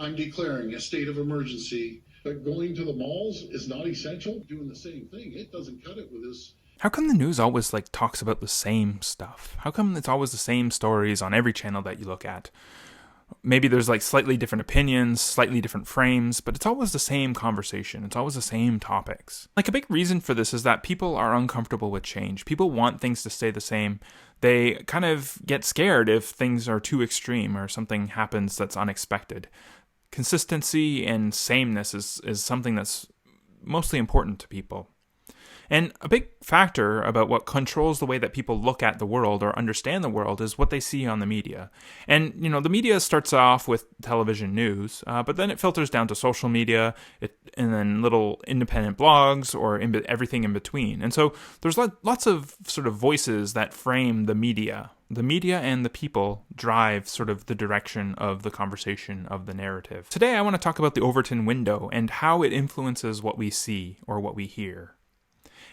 I'm declaring a state of emergency. But going to the malls is not essential. Doing the same thing, it doesn't cut it with this. How come the news always talks about the same stuff? How come it's always the same stories on every channel that you look at? Maybe there's slightly different opinions, slightly different frames, but it's always the same conversation. It's always the same topics. A big reason for this is that people are uncomfortable with change. People want things to stay the same. They kind of get scared if things are too extreme or something happens that's unexpected. Consistency and sameness is something that's mostly important to people. And a big factor about what controls the way that people look at the world or understand the world is what they see on the media. And, the media starts off with television news, but then it filters down to social media, and then little independent blogs or everything in between. And so there's lots of sort of voices that frame the media. The media and the people drive sort of the direction of the conversation of the narrative. Today I want to talk about the Overton Window and how it influences what we see or what we hear.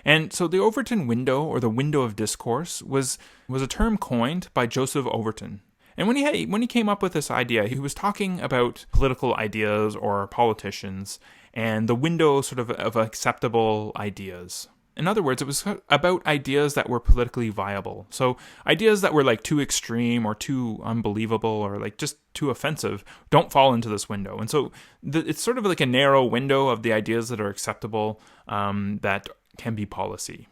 And so the Overton Window, or the window of discourse, was a term coined by Joseph Overton. And when he came up with this idea, he was talking about political ideas or politicians and the window sort of acceptable ideas. In other words, it was about ideas that were politically viable. So ideas that were too extreme or too unbelievable or just too offensive don't fall into this window. And so it's sort of a narrow window of the ideas that are acceptable that can be policy.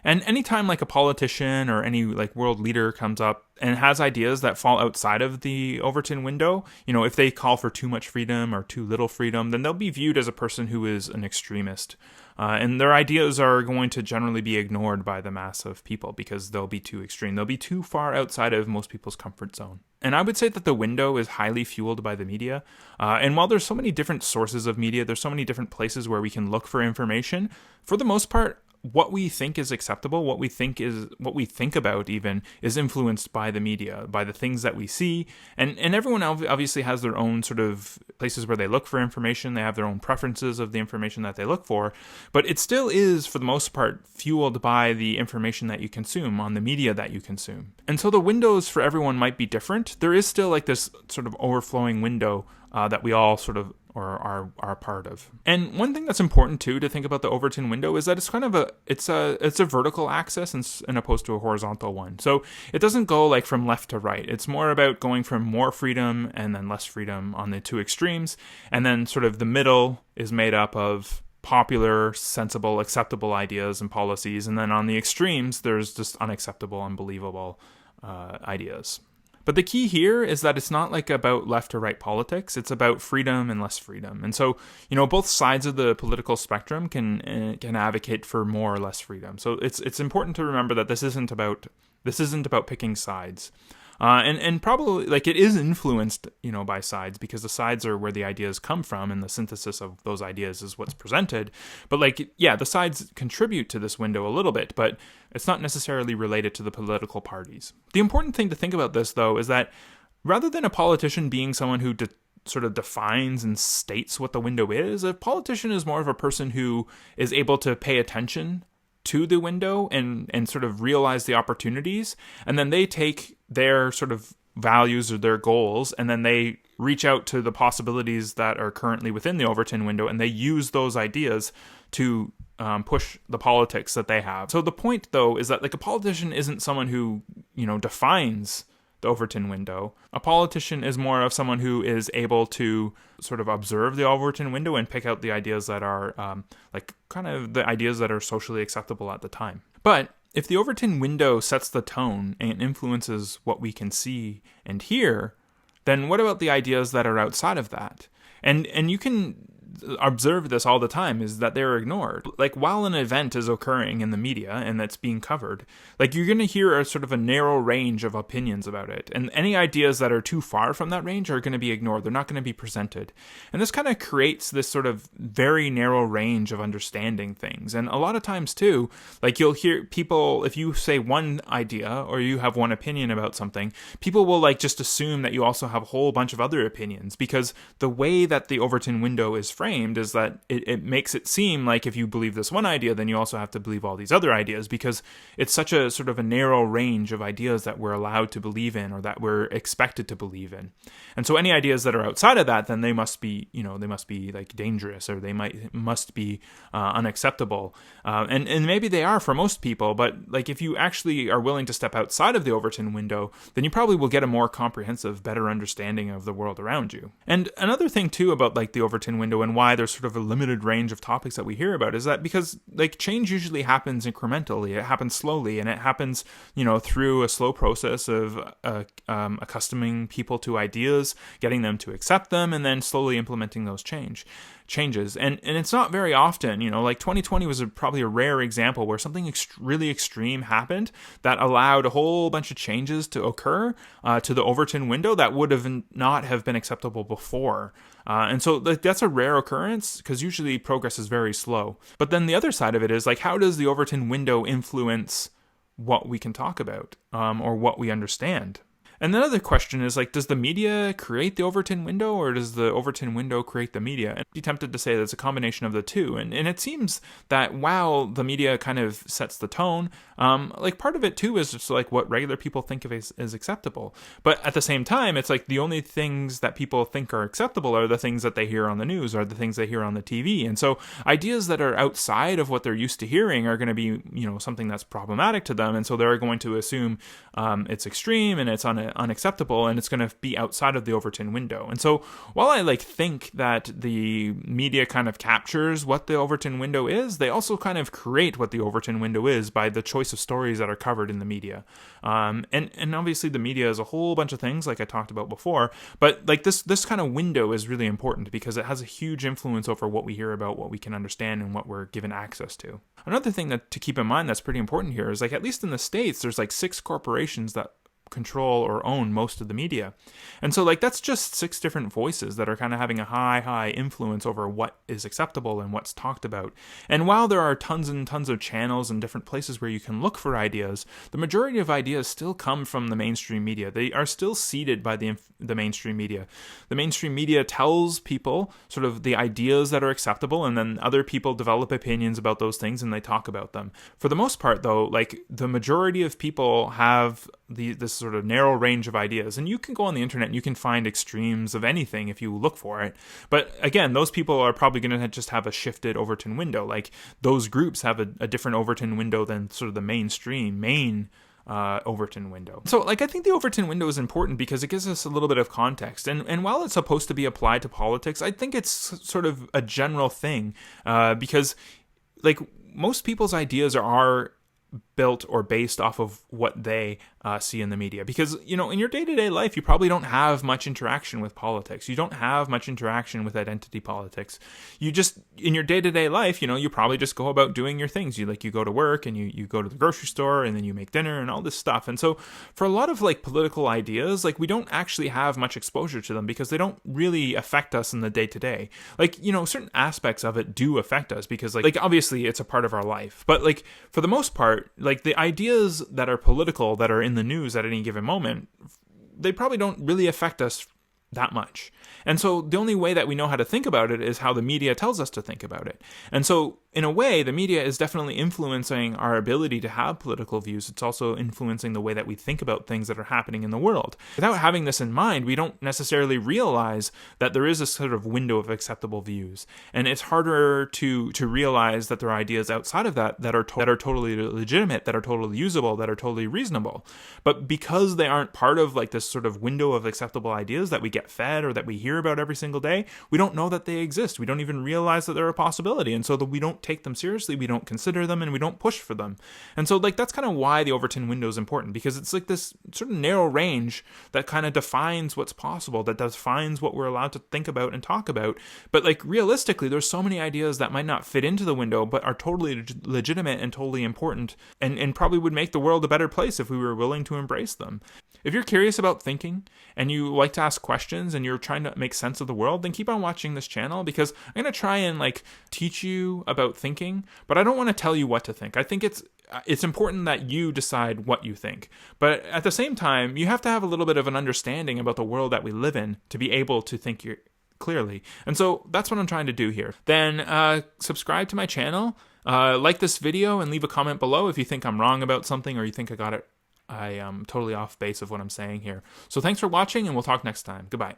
And anytime a politician or any world leader comes up and has ideas that fall outside of the Overton window, if they call for too much freedom or too little freedom, then they'll be viewed as a person who is an extremist. And their ideas are going to generally be ignored by the mass of people because they'll be too extreme. They'll be too far outside of most people's comfort zone. And I would say that the window is highly fueled by the media. And while there's so many different sources of media, there's so many different places where we can look for information, for the most part, what we think is acceptable, what we think about even, is influenced by the media, by the things that we see. And everyone obviously has their own sort of places where they look for information. They have their own preferences of the information that they look for. But it still is, for the most part, fueled by the information that you consume, on the media that you consume. And so the windows for everyone might be different. There is still this sort of overflowing window that we all sort of are a part of. And one thing that's important too to think about the Overton window is that it's kind of it's a vertical axis and opposed to a horizontal one. So it doesn't go from left to right. It's more about going from more freedom and then less freedom on the two extremes, and then sort of the middle is made up of popular, sensible, acceptable ideas and policies, and then on the extremes there's just unacceptable, unbelievable ideas. But the key here is that it's not about left or right politics. It's about freedom and less freedom. And so, both sides of the political spectrum can advocate for more or less freedom. So it's important to remember that this isn't about picking sides. And probably it is influenced, by sides, because the sides are where the ideas come from, and the synthesis of those ideas is what's presented. But the sides contribute to this window a little bit, but it's not necessarily related to the political parties. The important thing to think about this, though, is that rather than a politician being someone who sort of defines and states what the window is, a politician is more of a person who is able to pay attention to the window and sort of realize the opportunities, and then they take their sort of values or their goals, and then they reach out to the possibilities that are currently within the Overton window, and they use those ideas to push the politics that they have. So the point, though, is that a politician isn't someone who defines the Overton window. A politician is more of someone who is able to sort of observe the Overton window and pick out the ideas that are kind of the ideas that are socially acceptable at the time. But if the Overton window sets the tone and influences what we can see and hear, then what about the ideas that are outside of that? And you can observe this all the time, is that they're ignored. While an event is occurring in the media and that's being covered, you're going to hear a sort of a narrow range of opinions about it. And any ideas that are too far from that range are going to be ignored. They're not going to be presented. And this kind of creates this sort of very narrow range of understanding things. And a lot of times too, you'll hear people, if you say one idea or you have one opinion about something, people will just assume that you also have a whole bunch of other opinions, because the way that the Overton window is framed framed is that it makes it seem like if you believe this one idea, then you also have to believe all these other ideas, because it's such a sort of a narrow range of ideas that we're allowed to believe in, or that we're expected to believe in. And so any ideas that are outside of that, then they must be, they must be like dangerous, or they must be unacceptable. And maybe they are for most people, but like if you actually are willing to step outside of the Overton window, then you probably will get a more comprehensive, better understanding of the world around you. And another thing too about like the Overton window and why there's sort of a limited range of topics that we hear about is that because like change usually happens incrementally, it happens slowly, and it happens, through a slow process of accustoming people to ideas, getting them to accept them, and then slowly implementing those changes. And it's not very often, like 2020 was probably a rare example where something really extreme happened that allowed a whole bunch of changes to occur to the Overton window that would have not have been acceptable before. And so that's a rare occurrence, because usually progress is very slow. But then the other side of it is like, how does the Overton window influence what we can talk about, or what we understand? And the other question is like, does the media create the Overton window, or does the Overton window create the media? And I'd be tempted to say that it's a combination of the two. And it seems that while the media kind of sets the tone, like part of it too is just like what regular people think of as acceptable. But at the same time, it's like the only things that people think are acceptable are the things that they hear on the news, or the things they hear on the TV. And so ideas that are outside of what they're used to hearing are going to be, something that's problematic to them. And so they're going to assume it's extreme and it's unacceptable, and it's going to be outside of the Overton window. And so while I like think that the media kind of captures what the Overton window is, they also kind of create what the Overton window is by the choice of stories that are covered in the media. And obviously the media is a whole bunch of things like I talked about before, but like this kind of window is really important because it has a huge influence over what we hear about, what we can understand, and what we're given access to. Another thing that to keep in mind that's pretty important here is like, at least in the States, there's like 6 corporations that control or own most of the media. And so like that's just 6 different voices that are kind of having a high influence over what is acceptable and what's talked about. And while there are tons and tons of channels and different places where you can look for ideas, the majority of ideas still come from the mainstream media. They are still seeded by the mainstream media. The mainstream media tells people sort of the ideas that are acceptable, and then other people develop opinions about those things and they talk about them. For the most part though, like the majority of people have this sort of narrow range of ideas, and you can go on the internet and you can find extremes of anything if you look for it. But again, those people are probably going to just have a shifted Overton window. Like those groups have a different Overton window than sort of the main Overton window. So like I think the Overton window is important because it gives us a little bit of context, and while it's supposed to be applied to politics, I think it's sort of a general thing, because like most people's ideas are built or based off of what they see in the media. Because, in your day-to-day life, you probably don't have much interaction with politics. You don't have much interaction with identity politics. You just, in your day-to-day life, you probably just go about doing your things. You go to work and you go to the grocery store and then you make dinner and all this stuff. And so for a lot of like political ideas, like we don't actually have much exposure to them because they don't really affect us in the day-to-day. Like, certain aspects of it do affect us because like obviously it's a part of our life. But like for the most part, like the ideas that are political, that are in the news at any given moment, they probably don't really affect us that much. And so the only way that we know how to think about it is how the media tells us to think about it. And so in a way, the media is definitely influencing our ability to have political views. It's also influencing the way that we think about things that are happening in the world. Without having this in mind, we don't necessarily realize that there is a sort of window of acceptable views. And it's harder to realize that there are ideas outside of that are totally legitimate, that are totally usable, that are totally reasonable. But because they aren't part of like this sort of window of acceptable ideas that we get fed or that we hear about every single day, we don't know that they exist. We don't even realize that they're a possibility. And so that we don't take them seriously, we don't consider them, and we don't push for them. And so like that's kind of why the Overton window is important, because it's like this sort of narrow range that kind of defines what's possible, that defines what we're allowed to think about and talk about. But like realistically, there's so many ideas that might not fit into the window but are totally legitimate and totally important, and probably would make the world a better place if we were willing to embrace them. If you're curious about thinking and you like to ask questions and you're trying to make sense of the world, then keep on watching this channel, because I'm going to try and like teach you about thinking, but I don't want to tell you what to think. I think it's important that you decide what you think. But at the same time, you have to have a little bit of an understanding about the world that we live in to be able to think clearly. And so that's what I'm trying to do here. Then subscribe to my channel, like this video, and leave a comment below if you think I'm wrong about something or you think I am totally off base of what I'm saying here. So thanks for watching, and we'll talk next time. Goodbye.